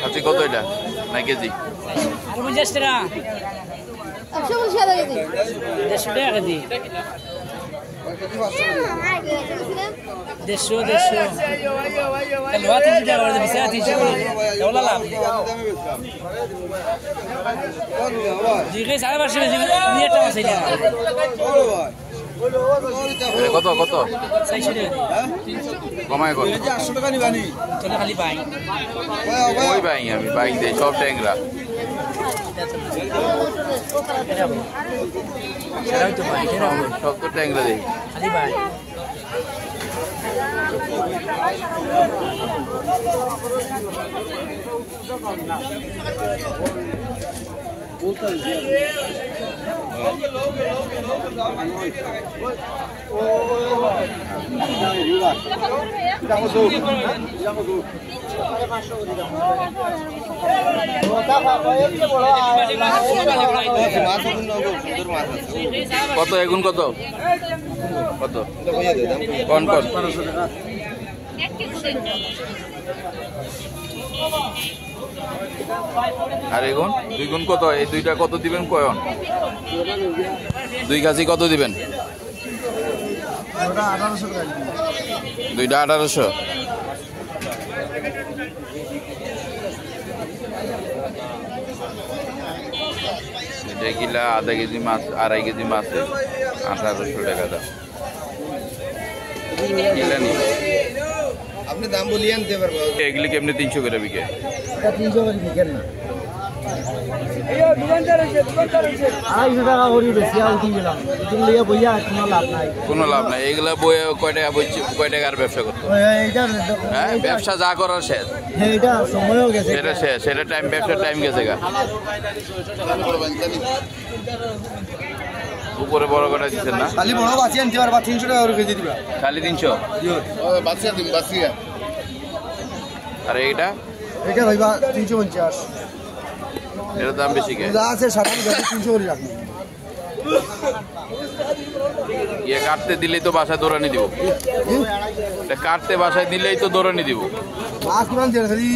আচ্ছা কত এটা না কেজি? 50 টাকা। 150 টাকা কেজি। 150 টাকা কেজি। 150 তাহলে 30 টাকা করে দিবি, 30 করে এগুলো লাভ। জিগে 550 নিয়ে টাকা আছে না। কত কত? 400 টাকা। কমায় কত? 800 টাকা নিবানি। চলে খালি পাই। ওই ভাই আমি বাইক দেই সব ট্যাংরা। এরাই তো পাই, এরা সব তো ট্যাংরা দেই। খালি পাই। কত এগুন কত? কত? কোন কোন? আর এগুন 2 গুণ কত? এই দুইটা কত দিবেন কয়ন? 2 কেজি কত দিবেন? দুইটা 1800। এটা কিলা আধা কেজি মাছ, 2.5 কেজি মাছ 1800 টাকা দাম। আপনি দাম বলিয়ে আনতে পারবেন। এগুলি কেমনি 300 করে বিকে? 300 করে বিকেন না। 250 টাকা করে বেশি আর উঠে গেলাম। তুমি লিয়ে বইয়া কোনো লাভ নাই। কোনো লাভ নাই। এগুলা বইয়ে কয় টাকার ব্যবসা করতে? হ্যাঁ, ব্যবসা যা করার শেষ। এইটা সময়ও গেছে। সেটা শেষ, সেটা টাইম, ব্যবসার টাইম গেছে গা। উপরে বড় কটা দিচ্ছেন না? খালি বড় বাঁচি আনতে পারবা 300 টাকা করে কেজি দিবা। খালি 300? বাঁচিয়া দিন বাঁচিয়া। আর এইটা? এটা ভাইবা 350। এটার দাম বেশি কে? যা আছে 300 করে রাখুন। ইয়ে কাটতে দিলেই তো বাসায় দৌড়ানি দিব। কাটতে বাসায় দিলেই তো দৌড়ানি দিব। মাছ কোরআন দিয়ে খালি